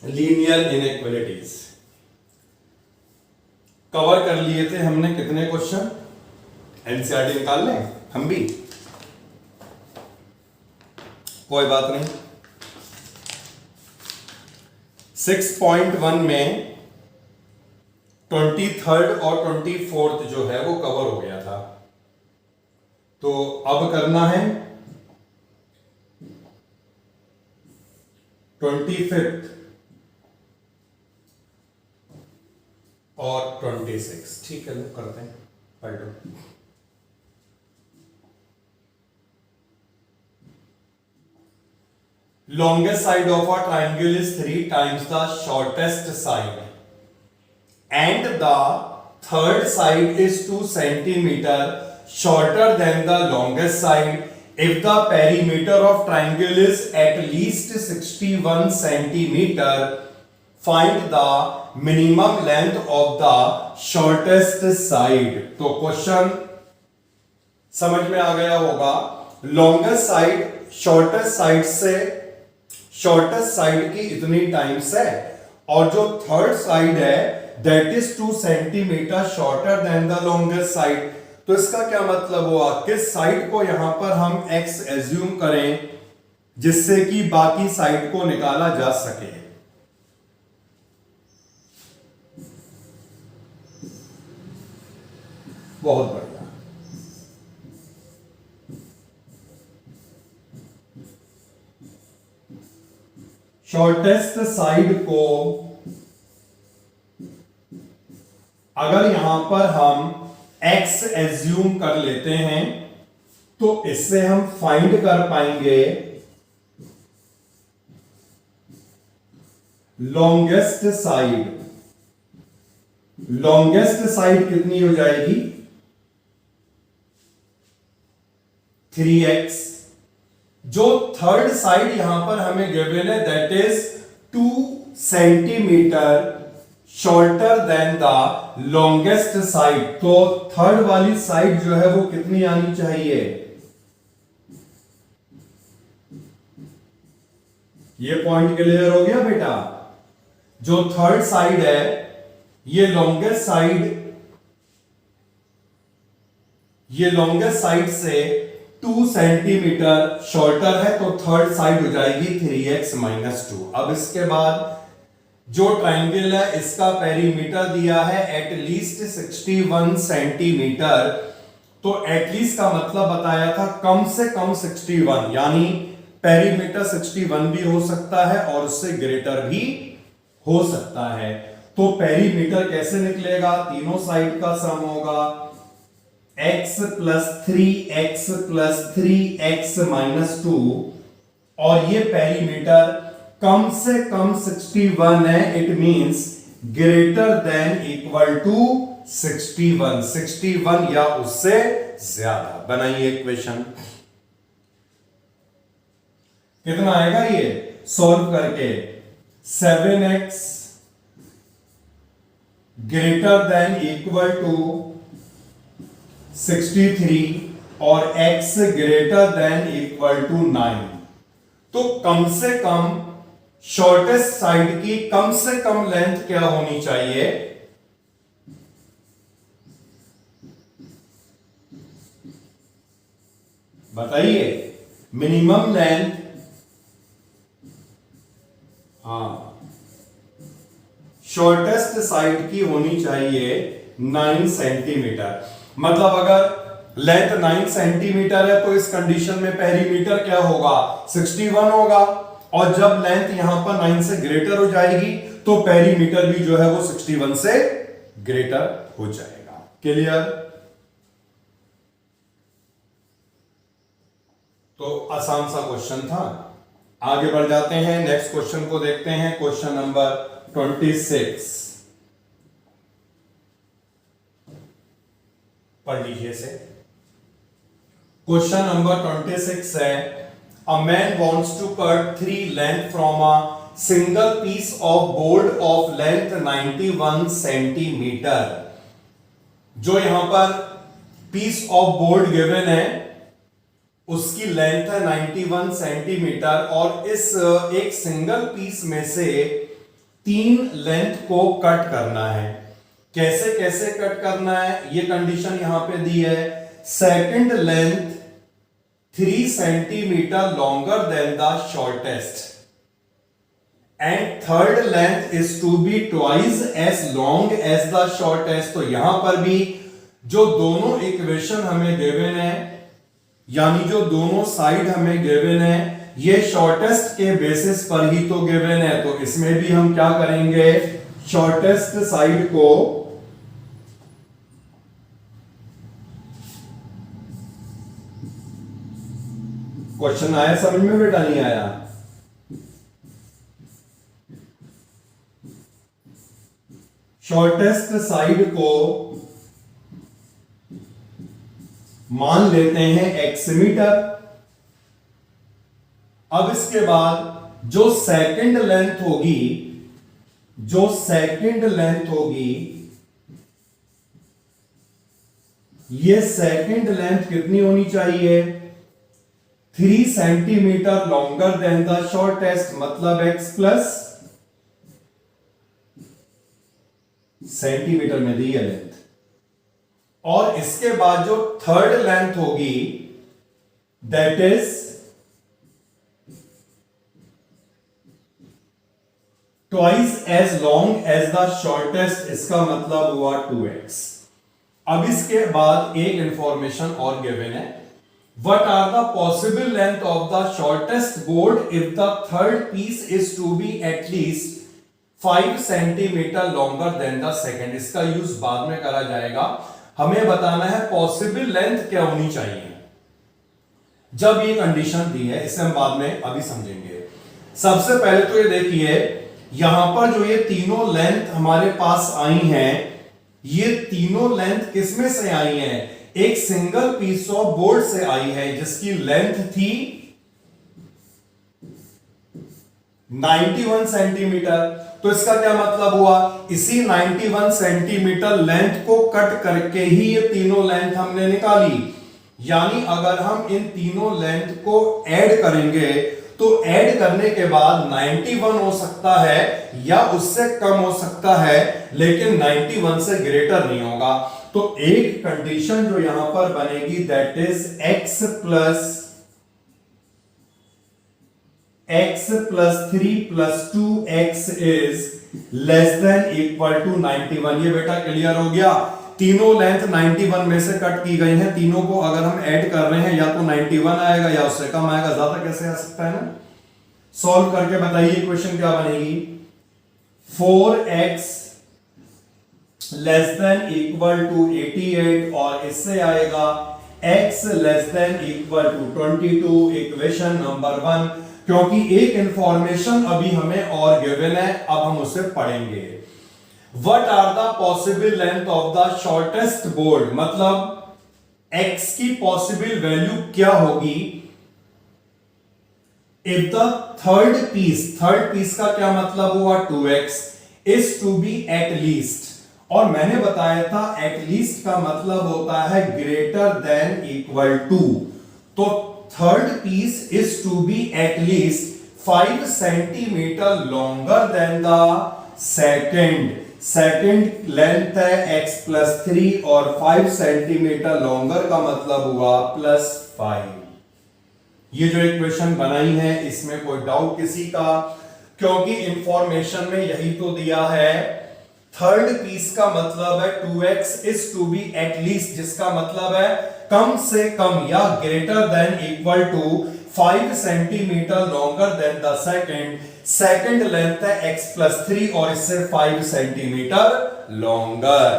Linear inequalities cover कर लिए थे हमने। कितने क्वेश्चन? एनसीईआरटी निकाल लें हम भी, कोई बात नहीं। 6.1 में 23rd और 24th जो है वो कवर हो गया था। तो अब करना है 25th और 26। ठीक है, लोग करते हैं, पलटो। Longest side of a triangle is 3 times the shortest side, and the third side is 2 centimeter shorter than the longest side. If the perimeter of triangle is at least 61 centimeter, find the minimum length of the shortest side. तो question समझ में आ गया होगा। Longest side shortest side से, shortest side की इतनी times है, और जो थर्ड साइड है that is 2 centimetre shorter than the longest side. तो इसका क्या मतलब हुआ? किस साइड को यहां पर हम x एज्यूम करें जिससे कि बाकी साइड को निकाला जा सके। बहुत बढ़िया। शॉर्टेस्ट साइड को अगर यहां पर हम x एज्यूम कर लेते हैं तो इससे हम फाइंड कर पाएंगे लॉन्गेस्ट साइड। लॉन्गेस्ट साइड कितनी हो जाएगी? 3x। जो थर्ड साइड यहां पर हमें गिवन है that is 2 centimetre shorter than the longest side. तो थर्ड वाली साइड जो है वो कितनी आनी चाहिए? ये पॉइंट क्लियर हो गया बेटा? जो थर्ड साइड है ये लॉन्गेस्ट साइड से 2 सेंटीमीटर शॉर्टर है, तो थर्ड साइड हो जाएगी 3x - 2। अब इसके बाद जो ट्राइंगल है इसका पेरीमीटर दिया है एटलीस्ट 61 सेंटीमीटर। तो एटलीस्ट का मतलब बताया था कम से कम 61, यानी पेरीमीटर 61 भी हो सकता है और उससे ग्रेटर भी हो सकता है। तो पेरीमीटर कैसे निकलेगा? तीनों साइड का सम होगा x + 3x + 3x - 2, और ये पेरीमीटर कम से कम 61 है। It means greater than equal to 61 या उससे ज्यादा। बनाइए इक्वेशन। कितना आएगा ये सॉल्व करके? 7x greater than equal to 63 और x greater than equal to 9। तो कम से कम शॉर्टेस्ट साइड की कम से कम लेंथ क्या होनी चाहिए? बताइए। मिनिमम लेंथ, हाँ, शॉर्टेस्ट साइड की होनी चाहिए 9 सेंटीमीटर। मतलब अगर लेंथ 9 सेंटीमीटर है तो इस कंडीशन में पेरीमीटर क्या होगा? 61 होगा, और जब लेंथ यहां पर 9 से ग्रेटर हो जाएगी तो पेरीमीटर भी जो है वो 61 से ग्रेटर हो जाएगा। क्लियर? तो आसान सा क्वेश्चन था। आगे बढ़ जाते हैं, नेक्स्ट क्वेश्चन को देखते हैं। क्वेश्चन नंबर 26 पढ़ लीजिए से। क्वेश्चन नंबर 26 है, a man wants to cut 3 length from a single piece of board of length 91 centimeter। जो यहां पर पीस ऑफ बोर्ड गिवन है उसकी लेंथ है 91 सेंटीमीटर, और इस एक सिंगल पीस में से तीन लेंथ को कट करना है। कैसे कैसे कट करना है, ये कंडीशन यहां पे दी है। Second length 3 centimetre longer than the shortest and third length is to be twice as long as the shortest. तो यहां पर भी जो दोनों इक्वेशन हमें गिवन है, यानी जो दोनों साइड हमें गिवन है, ये शॉर्टेस्ट के बेसिस पर ही तो गिवन है। तो इसमें भी हम क्या करेंगे, शॉर्टेस्ट साइड को क्वेश्चन आया समझ में बेटा, नहीं आया? शॉर्टेस्ट साइड को मान लेते हैं x मीटर। अब इसके बाद जो सेकंड लेंथ होगी, ये सेकंड लेंथ कितनी होनी चाहिए, 3 centimetre longer than the shortest, मतलब x प्लस सेंटीमीटर में दी है लेंथ। और इसके बाद जो थर्ड लेंथ होगी that is twice as long as the shortest, इसका मतलब हुआ 2x। अब इसके बाद एक इंफॉर्मेशन और गिवन है, what are the possible length of the shortest board if the third piece is to be at least 5 centimetre longer than the second. इसका यूज बाद में करा जाएगा, हमें बताना है पॉसिबल लेंथ क्या होनी चाहिए जब ये कंडीशन दी है। इसे हम बाद में अभी समझेंगे। सबसे पहले तो ये देखिए, यहां पर जो ये तीनों लेंथ हमारे पास आई हैं, ये तीनों लेंथ किसमें से आई हैं, एक सिंगल पीस ऑफ बोर्ड से आई है जिसकी लेंथ थी 91 सेंटीमीटर। तो इसका क्या मतलब हुआ, इसी 91 सेंटीमीटर लेंथ को कट करके ही ये तीनों लेंथ हमने निकाली। यानी अगर हम इन तीनों लेंथ को ऐड करेंगे तो ऐड करने के बाद 91 हो सकता है या उससे कम हो सकता है, लेकिन 91 से ग्रेटर नहीं होगा। तो एक कंडीशन जो यहां पर बनेगी that is x plus 3 plus 2x is less than equal to 91। ये बेटा क्लियर हो गया। तीनों लेंथ 91 में से कट की गई हैं, तीनों को अगर हम ऐड कर रहे हैं या तो 91 आएगा या उससे कम आएगा, ज्यादा कैसे आ सकता है ना। सॉल्व करके बताइए इक्वेशन क्या बनेगी, 4x less than equal to 88 और इससे आएगा x less than equal to 22, equation number 1। क्योंकि एक इंफॉर्मेशन अभी हमें और गिवन है, अब हम उसे पढ़ेंगे। What are the possible length of the shortest board, मतलब x की पॉसिबल वैल्यू क्या होगी इफ द थर्ड पीस का क्या मतलब हुआ 2x is to be at least. और मैंने बताया था एट लीस्ट का मतलब होता है ग्रेटर देन इक्वल टू। तो third piece is to be at least 5 centimetre longer than the second length है x प्लस 3 और 5 सेंटीमीटर लॉन्गर का मतलब हुआ प्लस 5। ये जो इक्वेशन बनाई है इसमें कोई डाउट किसी का, क्योंकि इंफॉर्मेशन में यही तो दिया है। थर्ड पीस का मतलब है 2x is to be at least, जिसका मतलब है कम से कम या greater than equal to 5 centimetre longer than the second length है x प्लस 3 और इससे 5 सेंटीमीटर लॉन्गर।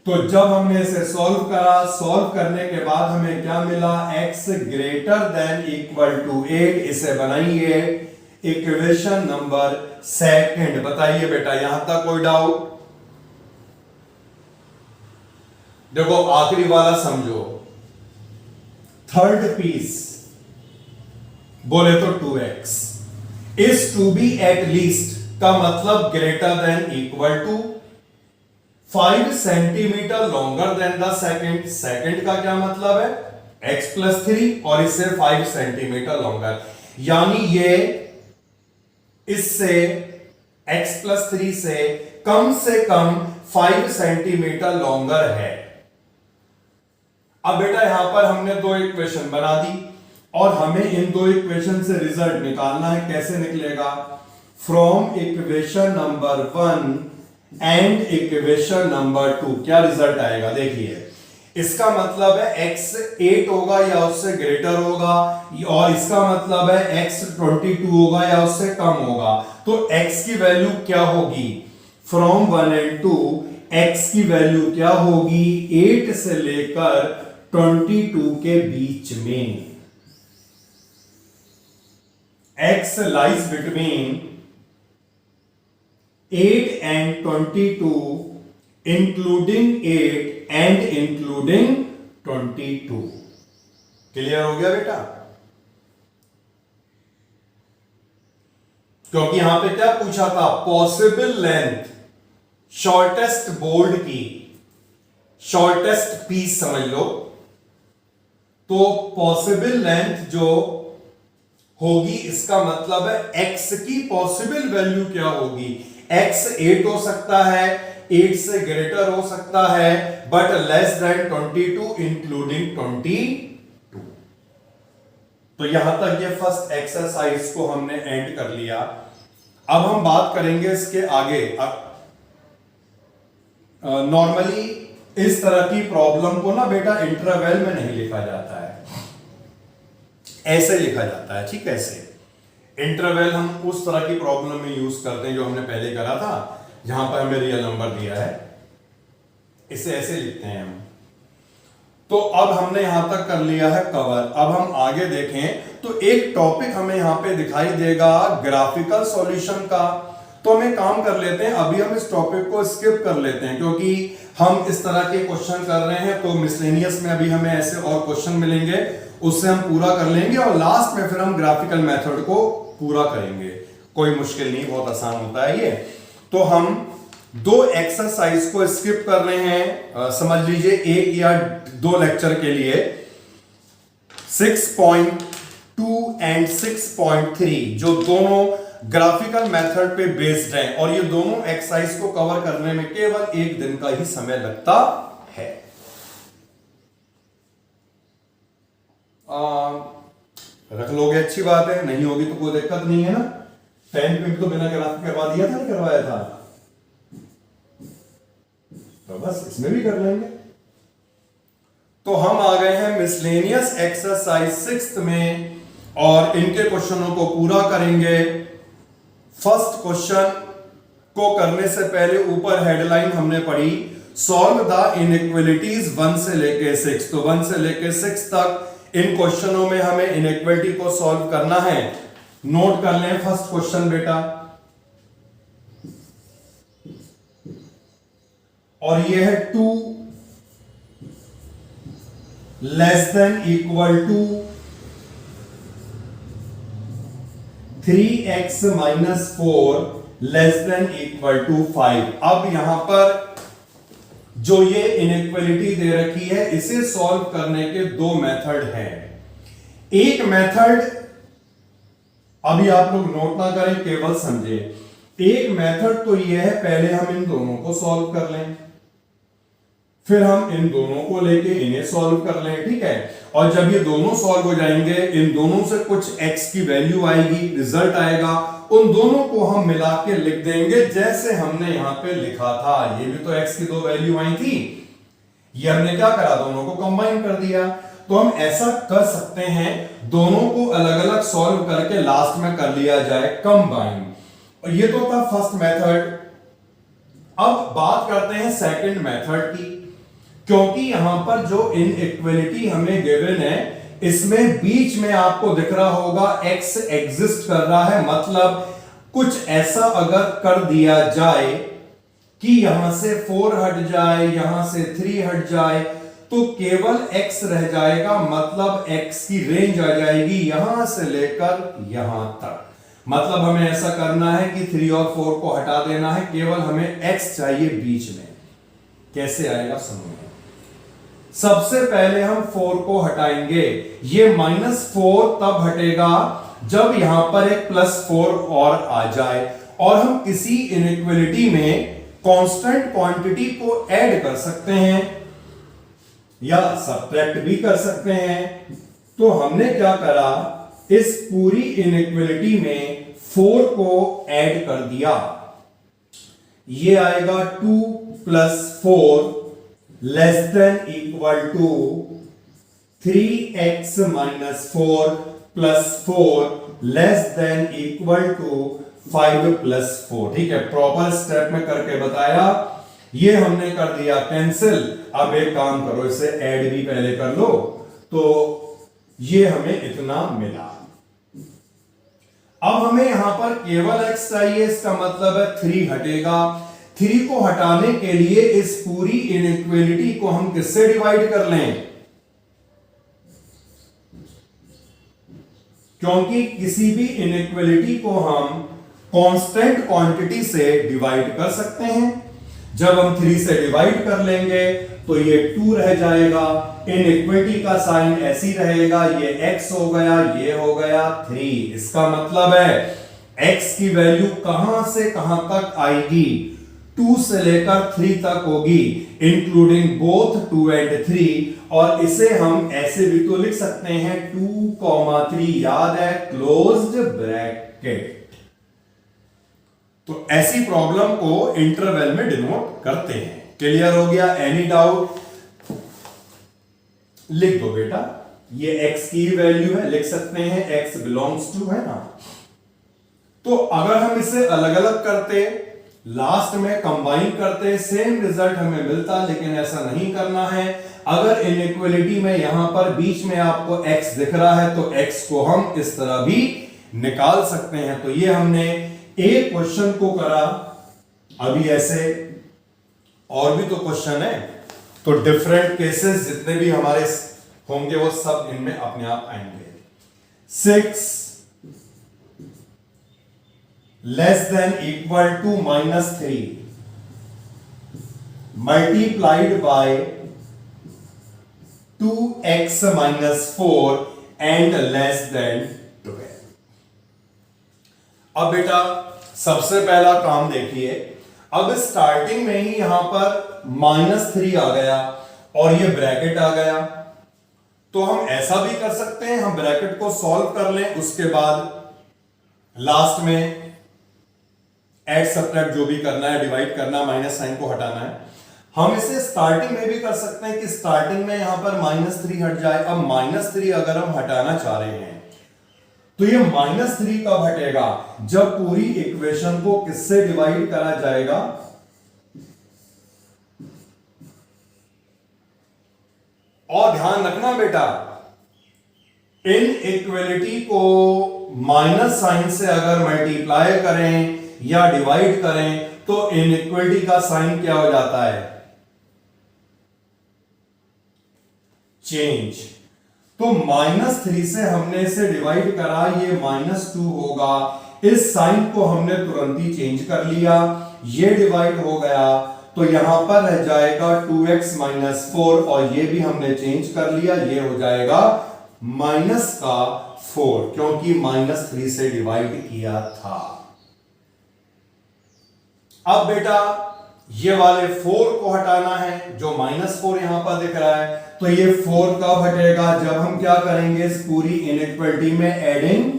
तो जब हमने इसे सॉल्व करने के बाद हमें क्या मिला, x greater than equal to 8। इसे बनाइए इक्वेशन नंबर 2। बताइए बेटा यहां तक कोई डाउट? देखो आखिरी वाला समझो, थर्ड पीस बोले तो 2x is to be at least का मतलब greater than equal to 5 centimetre longer than the second का क्या मतलब है x प्लस 3 और इससे 5 सेंटीमीटर लॉन्गर। यानी ये इससे x+3 से कम 5 सेंटीमीटर लॉन्गर है। अब बेटा यहां पर हमने दो इक्वेशन बना दी और हमें इन दो इक्वेशन से रिजल्ट निकालना है। कैसे निकलेगा? From equation number 1 and equation number 2 क्या रिजल्ट आएगा? देखिए, इसका मतलब है x 8 होगा या उससे ग्रेटर होगा, और इसका मतलब है x 22 होगा या उससे कम होगा। तो x की वैल्यू क्या होगी? फ्रॉम 1 एंड 2 x की वैल्यू क्या होगी? 8 से लेकर 22 के बीच में। x lies between 8 and 22, including 8 and including 22। Clear हो गया बेटा? क्योंकि यहां पे क्या पूछा था? पॉसिबल लेंथ शॉर्टेस्ट बोर्ड की, शॉर्टेस्ट पीस समझ लो। तो पॉसिबल लेंथ जो होगी, इसका मतलब है x की पॉसिबल वैल्यू क्या होगी? x 8 हो सकता है, 8 से ग्रेटर हो सकता है, बट लेस देन 22 इंक्लूडिंग 22। तो यहां तक ये फर्स्ट एक्सरसाइज को हमने एंड कर लिया। अब हम बात करेंगे इसके आगे। नॉर्मली इस तरह की प्रॉब्लम को ना बेटा इंटरवल में नहीं लिखा जाता है, ऐसे लिखा जाता है। ठीक है, ऐसे इंटरवल हम उस तरह की प्रॉब्लम में यूज करते हैं जो हमने पहले करा था, जहां पर हमें रियल नंबर दिया है, इसे ऐसे लिखते हैं हम। तो अब हमने यहां तक कर लिया है कवर। अब हम आगे देखें तो एक टॉपिक हमें यहां पे दिखाई देगा ग्राफिकल सॉल्यूशन का। तो हम एक काम कर लेते हैं, अभी हम इस टॉपिक को स्किप कर लेते हैं, क्योंकि हम इस तरह के क्वेश्चन कर रहे हैं। तो मिसलेनियस में अभी हमें ऐसे और क्वेश्चन मिलेंगे, उससे हम पूरा कर लेंगे और लास्ट में फिर हम ग्राफिकल मेथड को पूरा करेंगे। कोई मुश्किल नहीं, बहुत आसान होता है ये। तो हम दो एक्सरसाइज को स्किप कर रहे हैं, समझ लीजिए एक या दो लेक्चर के लिए। 6.2 एंड 6.3 जो दोनों ग्राफिकल मेथड पे बेस्ड हैं, और ये दोनों एक्सरसाइज को कवर करने में केवल एक दिन का ही समय लगता है। रख लोगे अच्छी बात है, नहीं होगी तो कोई दिक्कत नहीं है ना। 10 मिनट तो बिना ग्राफ करवा दिया था, नहीं करवाया था, तो बस इसमें भी कर लेंगे। तो हम आ गए हैं मिसलेनियस एक्सरसाइज 6 में और इनके क्वेश्चनों को पूरा करेंगे। फर्स्ट क्वेश्चन को करने से पहले ऊपर हेडलाइन हमने पढ़ी, सॉल्व द इनइक्वालिटीज 1 से लेके 6। तो 1 से लेके 6 तक इन क्वेश्चनों में हमें इनइक्वालिटी को सॉल्व करना है। नोट कर लें फर्स्ट क्वेश्चन बेटा, और ये है 2 less than equal to 3x minus 4 less than equal to 5। अब यहां पर जो ये इनइक्वालिटी दे रखी है, इसे सॉल्व करने के दो मेथड हैं। एक मेथड, अभी आप लोग नोट ना करें, केवल समझे। एक मेथड तो ये है, पहले हम इन दोनों को सॉल्व कर लें, फिर हम इन दोनों को लेके इन्हें सॉल्व कर लें। ठीक है, और जब ये दोनों सॉल्व हो जाएंगे, इन दोनों से कुछ x की वैल्यू आएगी, रिजल्ट आएगा, उन दोनों को हम मिला के लिख देंगे जैसे हमने यहां पे लिखा था। ये भी तो x की दो वैल्यू आई थी, ये हमने क्या करा, दोनों को कंबाइन कर दिया। तो हम ऐसा कर सकते हैं, दोनों को अलग अलग सॉल्व करके लास्ट में कर लिया जाए कंबाइन। और ये तो था फर्स्ट मेथड। अब बात करते हैं सेकंड मेथड की, क्योंकि यहां पर जो इनइक्वालिटी हमें गिवन है, इसमें बीच में आपको दिख रहा होगा x एग्जिस्ट कर रहा है। मतलब कुछ ऐसा अगर कर दिया जाए कि यहां से 4 हट जाए, यहां से 3 हट जाए, तो केवल x रह जाएगा। मतलब x की रेंज आ जाएगी यहां से लेकर यहां तक। मतलब हमें ऐसा करना है कि 3 और 4 को हटा देना है, केवल हमें x चाहिए बीच में। कैसे आएगा समझो। सबसे पहले हम 4 को हटाएंगे। ये -4 तब हटेगा जब यहां पर एक +4 और आ जाए, और हम किसी इनइक्वलिटी में कांस्टेंट क्वांटिटी को ऐड कर सकते हैं या सब्ट्रैक्ट भी कर सकते हैं। तो हमने क्या करा, इस पूरी इनइक्वलिटी में 4 को ऐड कर दिया। ये आएगा 2 + 4 ≤ 3x - 4 + 4 ≤ 5 + 4। ठीक है, प्रॉपर स्टेप में करके बताया। ये हमने कर दिया कैंसिल। अब एक काम करो, इसे ऐड भी पहले कर लो, तो ये हमें इतना मिला। अब हमें यहां पर केवल x चाहिए, इसका मतलब है 3 हटेगा। 3 को हटाने के लिए इस पूरी इनइक्वलिटी को हम किससे डिवाइड कर लें, क्योंकि किसी भी इनइक्वलिटी को हम कांस्टेंट क्वांटिटी से डिवाइड कर सकते हैं। जब हम 3 से डिवाइड कर लेंगे तो ये 2 रह जाएगा, इनइक्वलिटी का साइन ऐसी रहेगा, ये x हो गया, ये हो गया 3। इसका मतलब है x की वैल्यू कहां से कहां तक आएगी, 2 से लेकर 3 तक होगी, इंक्लूडिंग बोथ 2 and 3। और इसे हम ऐसे भी तो लिख सकते हैं 2, 3, याद है, क्लोज्ड ब्रैकेट। तो ऐसी प्रॉब्लम को इंटरवल में डिनोट करते हैं। क्लियर हो गया? Any doubt? लिख दो बेटा, ये x की वैल्यू है, लिख सकते हैं x बिलोंग्स टू, है ना। तो अगर हम इसे अलग अलग करते, लास्ट में कंबाइन करते, सेम रिजल्ट हमें मिलता, लेकिन ऐसा नहीं करना है। अगर इनइक्वलिटी में यहां पर बीच में आपको x दिख रहा है तो x को हम इस तरह भी निकाल सकते हैं। तो ये हमने एक क्वेश्चन को करा। अभी ऐसे और भी तो क्वेश्चन है, तो डिफरेंट केसेस जितने भी हमारे होंगे वो सब इनमें अपने आप आएंगे। 6 <= -3 multiplied by 2x - 4 and <12। अब बेटा सबसे पहला काम देखिए, अब स्टार्टिंग में ही यहां पर -3 आ गया और ये ब्रैकेट आ गया। तो हम ऐसा भी कर सकते हैं, हम ब्रैकेट को सॉल्व कर लें, उसके बाद लास्ट में ऐड सब्ट्रैक्ट जो भी करना है, डिवाइड करना, माइनस साइन को हटाना है। हम इसे स्टार्टिंग में भी कर सकते हैं कि स्टार्टिंग में यहां पर -3 हट जाए। अब -3 अगर हम हटाना चाह रहे हैं तो ये -3 कब हटेगा, जब पूरी इक्वेशन को किससे डिवाइड करा जाएगा, और ध्यान रखना बेटा, इन इक्वलिटी को माइनस साइन से अगर मल्टीप्लाई करें या डिवाइड करें तो इनइक्वलिटी का साइन क्या हो जाता है, चेंज। तो -3 से हमने इसे डिवाइड करा, ये -2 होगा। इस साइन को हमने तुरंत ही चेंज कर लिया, ये डिवाइड हो गया, तो यहां पर रह जाएगा 2x - 4 और ये भी हमने चेंज कर लिया, ये हो जाएगा -4, क्योंकि -3 से डिवाइड किया था। अब बेटा ये वाले 4 को हटाना है, जो -4 यहां पर दिख रहा है, तो ये 4 कब हटेगा, जब हम क्या करेंगे, इस पूरी इनइक्वलिटी में एडिंग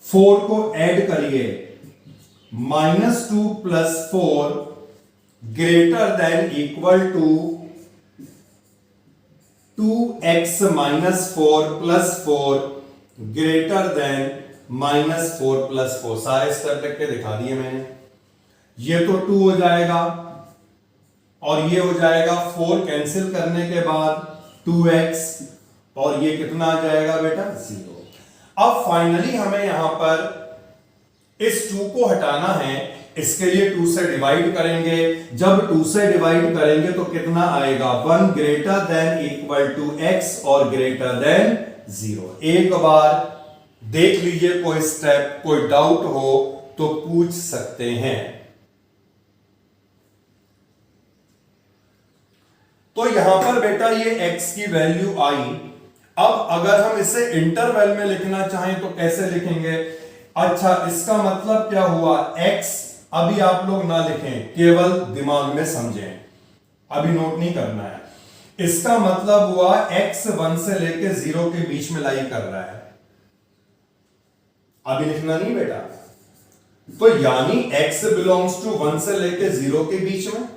4 को ऐड करिए, -2 + 4 > 2x - 4 + 4 -4 + 4। सारे स्टेप लिख के दिखा दिए मैंने। ये तो 2 हो जाएगा और ये हो जाएगा 4, कैंसिल करने के बाद 2x, और ये कितना आ जाएगा बेटा, 0। अब फाइनली हमें यहां पर इस 2 को हटाना है, इसके लिए 2 से डिवाइड करेंगे। जब 2 से डिवाइड करेंगे तो कितना आएगा, 1 > x और <0। एक बार देख लीजिए, कोई स्टेप, कोई डाउट हो तो पूछ सकते हैं। तो यहां पर बेटा ये x की वैल्यू आई। अब अगर हम इसे इंटरवल में लिखना चाहें तो कैसे लिखेंगे, अच्छा, इसका मतलब क्या हुआ? x अभी आप लोग ना लिखें, केवल दिमाग में समझें, अभी नोट नहीं करना है। इसका मतलब हुआ x 1 से लेके 0 के बीच में लाई कर रहा है, अभी लिखना नहीं बेटा। तो यानी x बिलोंग्स टू 1 से लेके 0 के बीच में।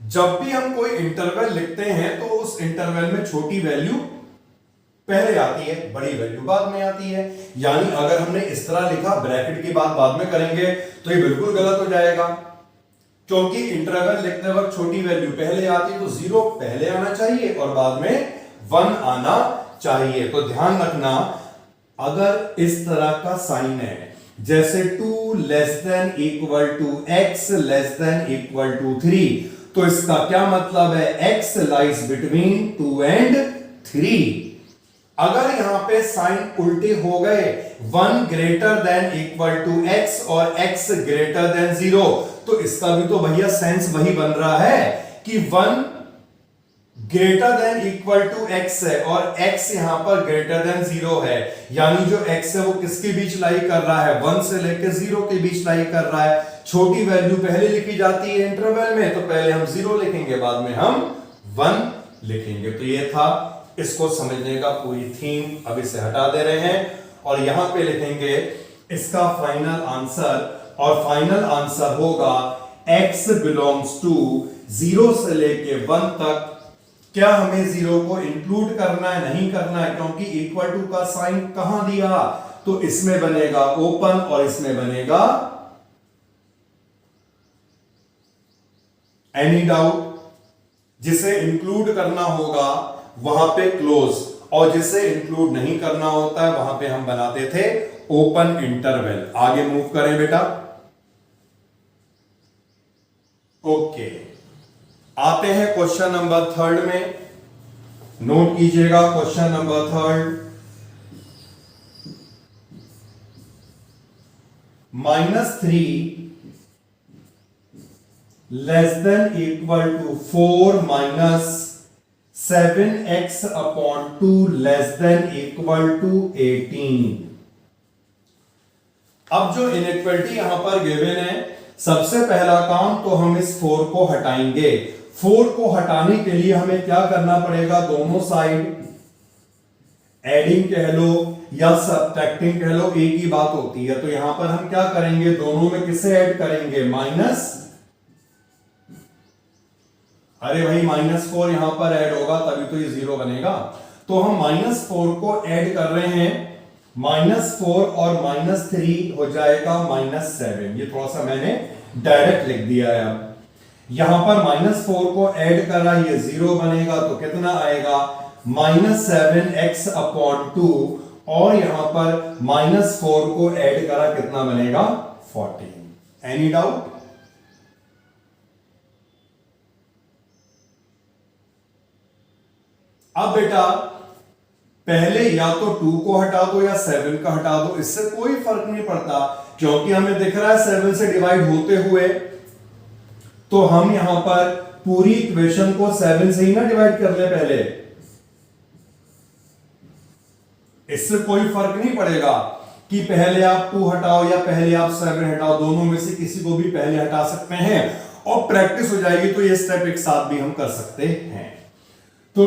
जब भी हम कोई इंटरवल लिखते हैं तो उस इंटरवल में छोटी वैल्यू पहले आती है, बड़ी वैल्यू बाद में आती है। यानी अगर हमने इस तरह लिखा, ब्रैकेट की बात बाद में करेंगे, तो ये बिल्कुल गलत हो जाएगा, क्योंकि इंटरवल लिखते वक्त छोटी वैल्यू पहले आती है, तो 0 पहले आना चाहिए और बाद में 1 आना चाहिए। तो ध्यान रखना, अगर इस तरह का साइन है, जैसे 2 less than equal to x less than equal to 3, तो इसका क्या मतलब है? x lies between 2 and 3। अगर यहां पे साइन उल्टे हो गए, 1 greater than equal to x और x ग्रेटर देन 0, तो इसका भी तो भैया सेंस वही बन रहा है कि 1 greater than equal to x है और x यहां पर ग्रेटर देन 0 है। यानी जो x है वो किसके बीच लाई कर रहा है? 1 से लेकर 0 के बीच लाई कर रहा है। छोटी वैल्यू पहले लिखी जाती है इंटरवल में, तो पहले हम 0 लिखेंगे, बाद में हम 1 लिखेंगे। तो ये था इसको समझने का पूरी थीम। अब इसे हटा दे रहे हैं और यहां पे लिखेंगे इसका फाइनल आंसर, और फाइनल आंसर होगा x बिलोंग्स टू 0 से लेके 1 तक। क्या हमें 0 को इंक्लूड करना है? नहीं करना है, क्योंकि इक्वल टू का साइन कहां दिया? तो इसमें बनेगा ओपन और इसमें बनेगा एनी डाउट। जिसे इंक्लूड करना होगा वहां पे क्लोज, और जिसे इंक्लूड नहीं करना होता है वहां पे हम बनाते थे ओपन इंटरवल। आगे मूव करें बेटा। ओके, आते हैं क्वेश्चन नंबर 3 में। नोट कीजिएगा question number 3। -3 less than equal to 4 minus 7x upon 2 less than equal to 18। अब जो इनइक्वालिटी यहां पर गिवन है, सबसे पहला काम तो हम इस 4 को हटाएंगे। 4 को हटाने के लिए हमें क्या करना पड़ेगा? दोनों साइड एडिंग कह लो या सब्ट्रैक्टिंग कह लो, एक ही बात होती है। तो यहां पर हम क्या करेंगे? दोनों में किसे ऐड करेंगे? माइनस, अरे भाई -4 यहां पर ऐड होगा तभी तो ये 0 बनेगा। तो हम -4 को ऐड कर रहे हैं, -4 और -3 हो जाएगा -7। ये थोड़ा सा मैंने डायरेक्ट लिख दिया है। अब यहां पर -4 को ऐड करा, ये 0 बनेगा, तो कितना आएगा? -7x अपॉन 2, और यहां पर -4 को ऐड करा, कितना बनेगा? 14। Any doubt? अब बेटा पहले या तो 2 को हटा दो या 7 का हटा दो, इससे कोई फर्क नहीं पड़ता, क्योंकि हमें दिख रहा है 7 से डिवाइड होते हुए। तो हम यहां पर पूरी इक्वेशन को 7 से ही ना डिवाइड कर ले पहले, इससे कोई फर्क नहीं पड़ेगा कि पहले आप 2 हटाओ या पहले आप 7 हटाओ, दोनों में से किसी को भी पहले हटा सकते हैं और प्रैक्टिस हो जाएगी। तो ये स्टेप एक साथ भी हम कर सकते हैं। तो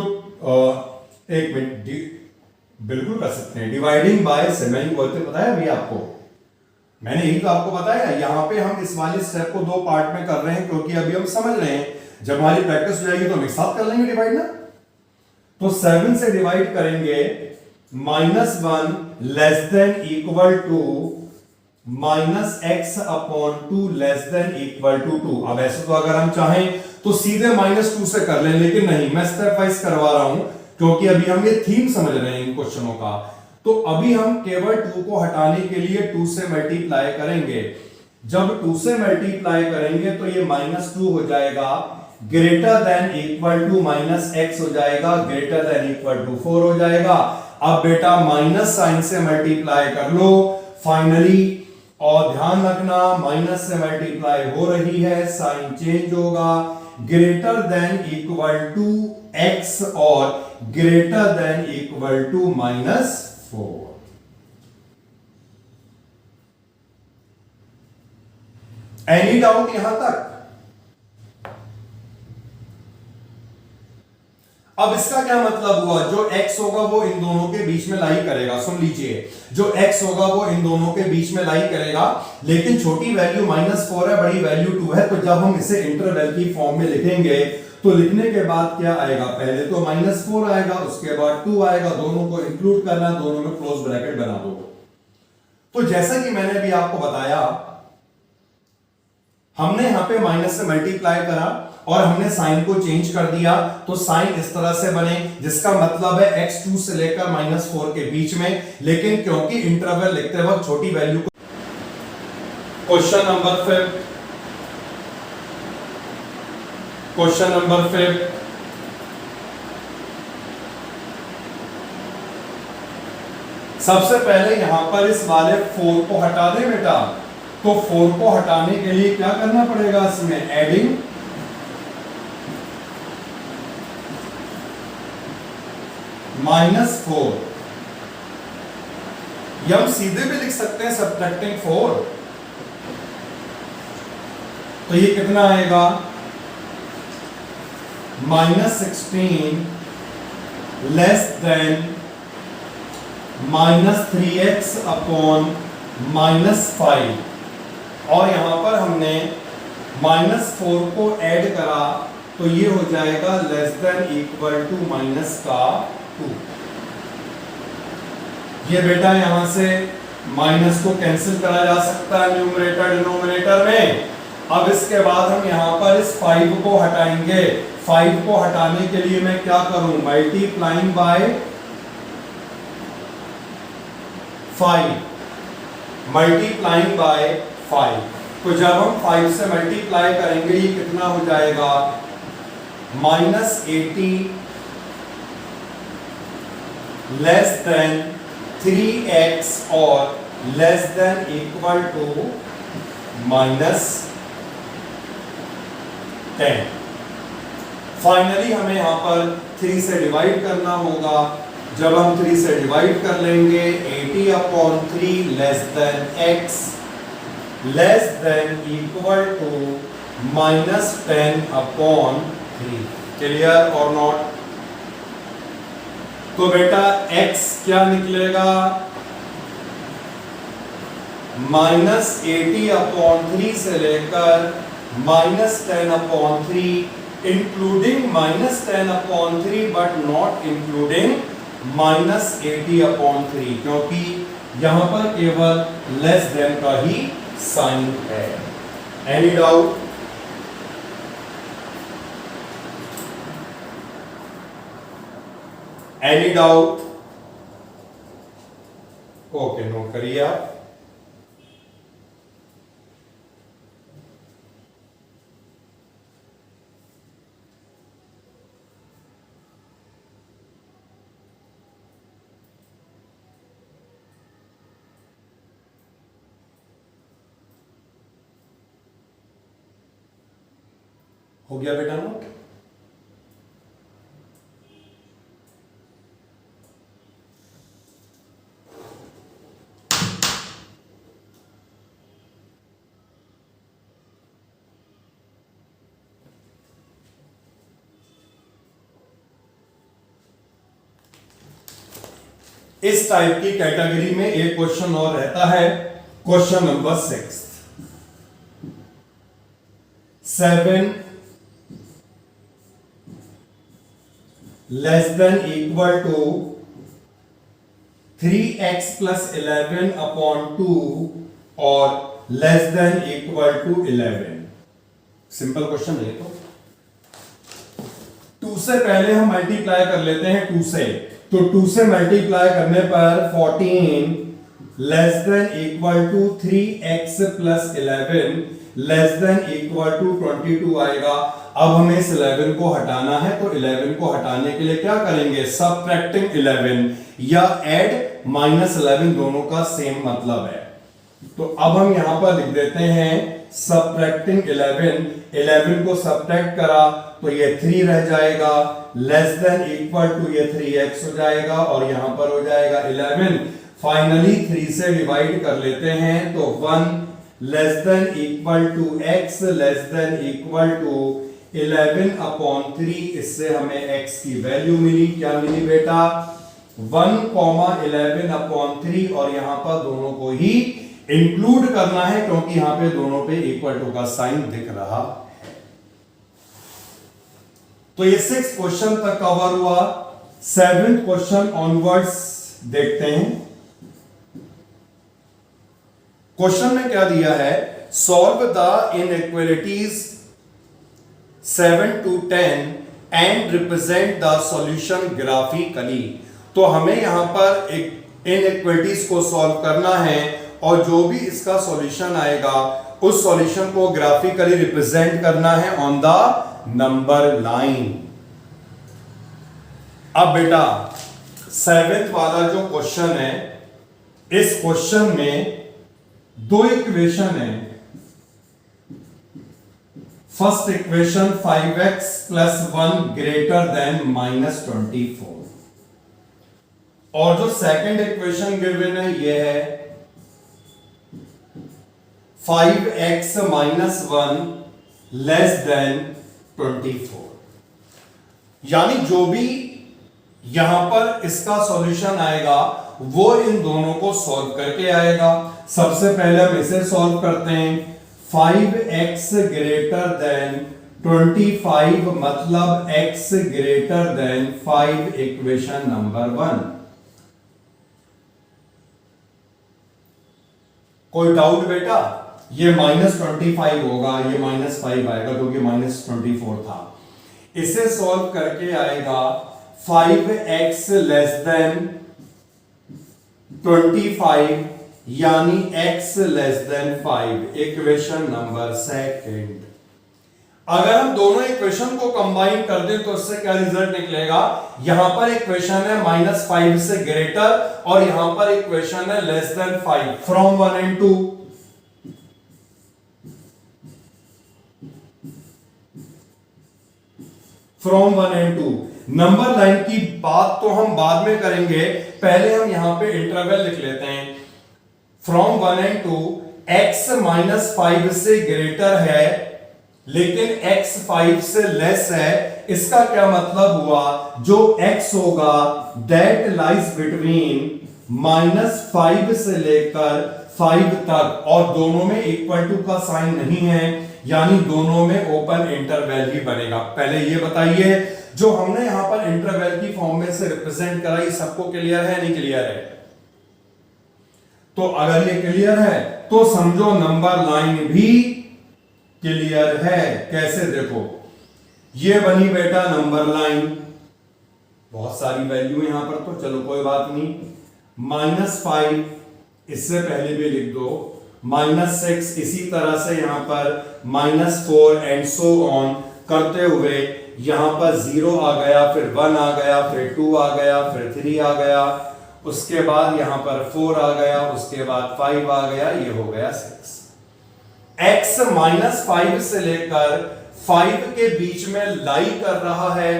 एक मिनट, बिल्कुल कर सकते हैं। डिवाइडिंग बाय से मैंने बोलते बताया अभी आपको, मैंने यही तो आपको बताया। यहां पे हम इस वाले स्टेप को 2 पार्ट में कर रहे हैं, क्योंकि अभी हम समझ रहे हैं, जब हमारी प्रैक्टिस हो जाएगी तो हम एक साथ कर लेंगे डिवाइड ना। तो 7 से डिवाइड करेंगे, -1 less than equal to -x upon 2 less than equal to 2। अब ऐसे तो अगर हम चाहें तो सीधे -2 से कर लें, लेकिन नहीं, मैं स्टेप वाइज करवा रहा हूं, क्योंकि अभी हम ये थीम समझ रहे हैं इन क्वेश्चनों का। तो अभी हम केवल 2 को हटाने के लिए 2 से मल्टीप्लाई करेंगे। जब 2 से मल्टीप्लाई करेंगे तो ये -2 हो जाएगा, greater than equal to -x हो जाएगा, ग्रेटर देन इक्वल टू 4 हो जाएगा। अब बेटा माइनस साइन से मल्टीप्लाई कर लो फाइनली, और ध्यान रखना माइनस से मल्टीप्लाई हो रही है, साइन चेंज होगा, greater than equal to x और greater than equal to -4। Any doubt यहां तक? अब इसका क्या मतलब हुआ, जो x होगा वो इन दोनों के बीच में लाई करेगा। सुन लीजिए, जो x होगा वो इन दोनों के बीच में लाई करेगा, लेकिन छोटी वैल्यू -4 है, बड़ी वैल्यू 2 है। तो जब हम इसे इंटरवल की फॉर्म में लिखेंगे तो लिखने के बाद क्या आएगा, पहले तो -4 आएगा, उसके बाद 2 आएगा, दोनों को इंक्लूड करना, दोनों में क्लोज ब्रैकेट बना दो। तो जैसा कि मैंने भी आपको बताया, हमने यहां पे माइनस से मल्टीप्लाई करा और हमने साइन को चेंज कर दिया, तो साइन इस तरह से बने, जिसका मतलब है x2 से लेकर -4 के बीच में। लेकिन क्योंकि इंटरवल लिखते वक्त छोटी वैल्यू को, क्वेश्चन नंबर 5, सबसे पहले यहां पर इस वाले 4 को हटा दें बेटा। तो 4 को हटाने के लिए क्या करना पड़ेगा, इसमें एडिंग -4, या हम सीधे भी लिख सकते हैं सब्ट्रैक्टिंग 4। तो ये कितना आएगा, -16 लेस देन -3x अपॉन -5, और यहां पर हमने -4 को ऐड करा, तो ये हो जाएगा लेस देन इक्वल टू -2। ये बेटा यहां से माइनस को कैंसिल करा जा सकता है न्यूमरेटर डिनोमिनेटर में। अब इसके बाद हम यहां पर इस 5 को हटाएंगे। 5 को हटाने के लिए मैं क्या करूं, मल्टीप्लाइंग बाय 5। तो जब हम 5 से मल्टीप्लाई करेंगे, ये कितना हो जाएगा, -80 लेस देन 3x और less than equal to -10। Finally हमें यहां पर 3 से डिवाइड करना होगा। जब हम 3 से डिवाइड कर लेंगे, 80 upon 3 less than x less than equal to -10 upon 3। Clear or not? तो बेटा x क्या निकलेगा, -80 अपॉन 3 से लेकर -10 upon 3, including -10 upon 3 but not including -80 upon 3, क्योंकि यहां पर केवल लेस देन का ही साइन है। Any doubt? Any doubt? Okay, note करिए आप। हो गया बेटा नोट? इस टाइप की कैटेगरी में एक क्वेश्चन और रहता है, question number 6। 7 less than equal to 3x plus 11 upon 2 और less than equal to 11। Simple question है। तो 2 से पहले हम मल्टीप्लाई कर लेते हैं 2 से। तो 2 से मल्टीप्लाई करने पर 14 less than equal to 3x plus 11 less than equal to 22 आएगा। अब हमें इस 11 को हटाना है, तो 11 को हटाने के लिए क्या करेंगे, सबट्रैक्टिंग 11 या ऐड -11, दोनों का सेम मतलब है। तो अब हम यहां पर लिख देते हैं सबट्रैक्टिंग 11 को सबट्रैक्ट करा तो ये 3 रह जाएगा, लेस देन इक्वल टू ये 3x हो जाएगा और यहां पर हो जाएगा 11। फाइनली 3 से डिवाइड कर लेते हैं तो 1 less than equal to x less than equal to 11/3। इससे हमें x की वैल्यू मिली, क्या मिली बेटा 1,11/3। और यहां पर दोनों को ही इंक्लूड करना है क्योंकि यहां पे दोनों पे इक्वल टू का साइन दिख रहा है। तो ये 6 क्वेश्चन तक कवर हुआ। 7th क्वेश्चन ऑनवर्ड्स देखते हैं। क्वेश्चन में क्या दिया है, solve the inequalities 7 to 10 and represent the solution graphically. तो हमें यहां पर एक इनइक्वालिटीज को सॉल्व करना है और जो भी इसका सॉल्यूशन आएगा उस सॉल्यूशन को ग्राफिकली रिप्रेजेंट करना है ऑन द नंबर लाइन। अब बेटा 7th वाला जो क्वेश्चन है, इस क्वेश्चन में दो इक्वेशन है। First equation 5x + 1 greater then -24 और जो सेकंड इक्वेशन गिवन है ये है 5x - 1 लेस देन 24। यानी जो भी यहां पर इसका सॉल्यूशन आएगा वो इन दोनों को सॉल्व करके आएगा। सबसे पहले हम इसे सॉल्व करते हैं। 5x ग्रेटर देन 25 मतलब x greater then 5, equation number 1। कोई डाउट बेटा? ये -25 होगा, ये -5 आएगा क्योंकि -24 था। इसे सॉल्व करके आएगा 5x लेस देन 25 यानी x less then 5, equation number 2। अगर हम दोनों इक्वेशन को कंबाइन कर दें तो इससे क्या रिजल्ट निकलेगा, यहां पर इक्वेशन है -5 से ग्रेटर और यहां पर इक्वेशन है less than 5 from 1 and 2। From 1 and 2 number line की बात तो हम बाद में करेंगे, पहले हम यहां पे इंटरवल लिख लेते हैं। फ्रॉम 1 and 2 x -5 से ग्रेटर है लेकिन x 5 से लेस है। इसका क्या मतलब हुआ, जो x होगा दैट लाइज बिटवीन -5 से लेकर 5 तक और दोनों में इक्वल टू का साइन नहीं है यानी दोनों में ओपन इंटरवल ही बनेगा। पहले ये बताइए जो हमने यहां पर इंटरवल की फॉर्म में से रिप्रेजेंट करा, ये सबको क्लियर है नहीं क्लियर है? तो अगर ये क्लियर है तो समझो नंबर लाइन भी क्लियर है। कैसे देखो, ये बनी बेटा नंबर लाइन, बहुत सारी वैल्यू यहां पर तो चलो कोई बात नहीं। -5 इससे पहले भी लिख दो, -6 इसी तरह से यहां पर -4 एंड सो ऑन करते हुए यहां पर 0 आ गया, फिर 1 आ गया, फिर 2 आ गया, फिर 3 आ गया, उसके बाद यहां पर 4 आ गया, उसके बाद 5 आ गया, ये हो गया 6। x -5 से लेकर 5 के बीच में लाई कर रहा है,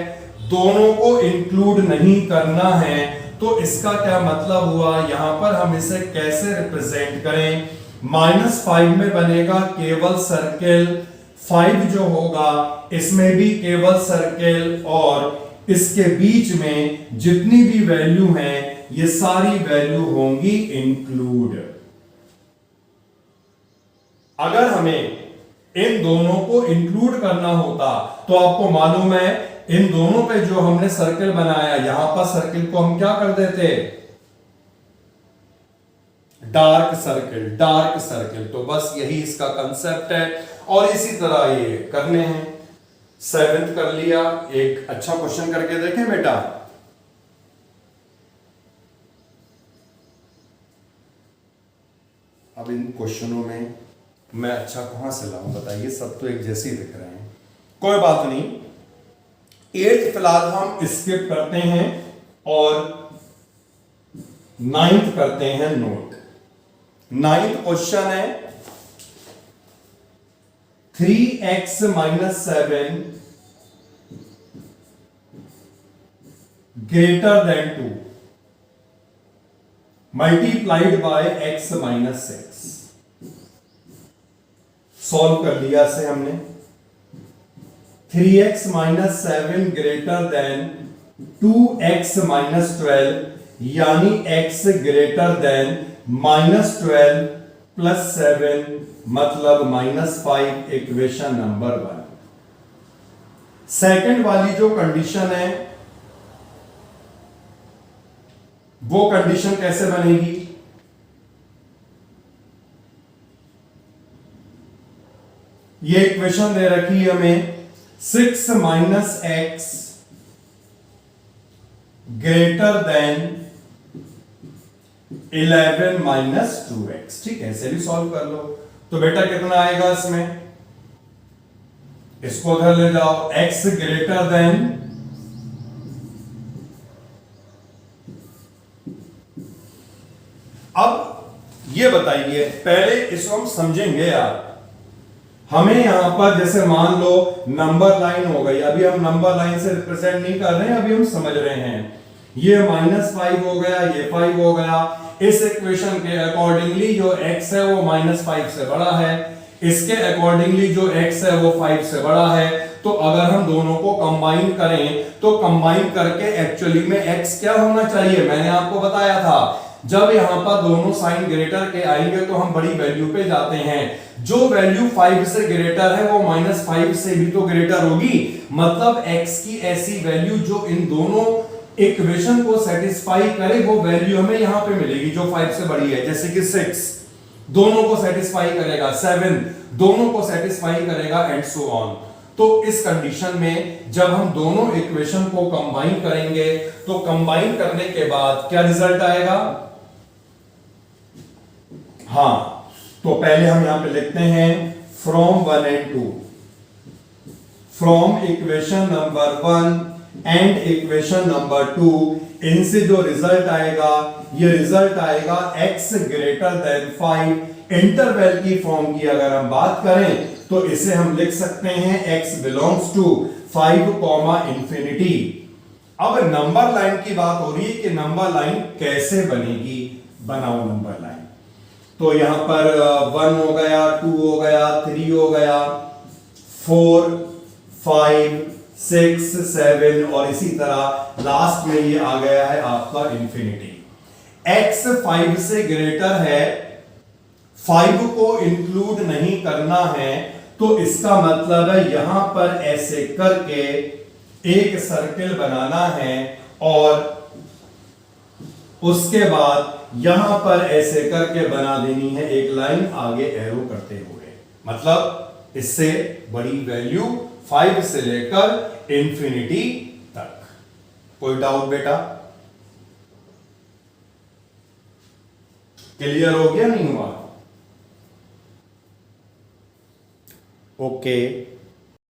दोनों को इंक्लूड नहीं करना है। तो इसका क्या मतलब हुआ, यहां पर हम इसे कैसे रिप्रेजेंट करें? -5 में बनेगा केवल सर्किल, 5 जो होगा इसमें भी केवल सर्किल और इसके बीच में जितनी भी वैल्यू हैं ये सारी वैल्यू होंगी इंक्लूड। अगर हमें इन दोनों को इंक्लूड करना होता तो आपको मालूम है इन दोनों पे जो हमने सर्किल बनाया, यहां पर सर्किल को हम क्या कर देते, डार्क सर्किल, डार्क सर्किल। तो बस यही इसका कंसेप्ट है और इसी तरह ये करने हैं। 7th कर लिया। एक अच्छा क्वेश्चन करके देखें बेटा। अब इन क्वेश्चनों में मैं अच्छा कहां से लाऊं बताइए, सब तो एक जैसे ही दिख रहे हैं। कोई बात नहीं, 8th फिलहाल हम स्किप करते हैं और 9th करते हैं नोट। 9th क्वेश्चन है 3x - 7 greater than 2 multiplied by x - 6। Solve कर लिया इसे हमने। 3x minus 7 greater than 2x minus 12 यानी x ग्रेटर देन -12 प्लस 7 मतलब -5 इक्वेशन नंबर 1। सेकंड वाली जो कंडीशन है वो कंडीशन कैसे बनेगी? ये इक्वेशन दे रखी है हमें 6 minus x greater than 11 minus 2x। ठीक है, ऐसे भी सॉल्व कर लो। तो बेटा कितना आएगा इसमें? इसको उधर ले जाओ, x ग्रेटर देन अब ये बताइए, पहले इसको हम समझेंगे यार। हमें यहां पर जैसे मान लो नंबर लाइन हो गई, अभी हम नंबर लाइन से रिप्रेजेंट नहीं कर रहे हैं, अभी हम समझ रहे हैं। ये -5 हो गया, ये 5 हो गया। इस इक्वेशन के अकॉर्डिंगली जो x है वो -5 से बड़ा है, इसके अकॉर्डिंगली जो x है वो 5 से बड़ा है। तो अगर हम दोनों को कंबाइन करें तो कंबाइन करके एक्चुअली में x क्या होना चाहिए? मैंने आपको बताया था जब यहां पर दोनों साइन ग्रेटर के आएंगे तो हम बड़ी वैल्यू पे जाते हैं। जो वैल्यू 5 से ग्रेटर है वो -5 से भी तो ग्रेटर होगी। मतलब x की ऐसी वैल्यू जो इन दोनों इक्वेशन को सेटिस्फाई करे वो वैल्यू हमें यहां पे मिलेगी जो 5 से बड़ी है। जैसे कि 6 दोनों को सेटिस्फाई करेगा, 7 दोनों को सेटिस्फाई करेगा एंड सो ऑन। तो इस कंडीशन में जब हम दोनों इक्वेशन को कंबाइन करेंगे तो कंबाइन करने के बाद क्या रिजल्ट आएगा? हां, तो पहले हम यहां पे लिखते हैं from 1 and 2, from equation number 1 and equation number 2, इनसे जो रिजल्ट आएगा ये रिजल्ट आएगा x ग्रेटर देन 5। इंटरवल की फॉर्म की अगर हम बात करें तो इसे हम लिख सकते हैं x बिलोंग्स टू 5, इंफिनिटी। अब नंबर लाइन की बात हो रही है कि नंबर लाइन कैसे बनेगी। बनाओ नंबर लाइन। तो यहां पर 1 हो गया, 2 हो गया, 3 हो गया, 4, 5, 6, 7 और इसी तरह लास्ट में ये आ गया है आपका इंफिनिटी। x 5 से ग्रेटर है, 5 को इंक्लूड नहीं करना है, तो इसका मतलब है यहां पर ऐसे करके एक सर्किल बनाना है और उसके बाद यहां पर ऐसे करके बना देनी है एक लाइन आगे एरो करते हुए। मतलब इससे बड़ी वैल्यू 5 से लेकर इंफिनिटी तक। कोई डाउट बेटा? क्लियर हो गया नहीं हुआ? ओके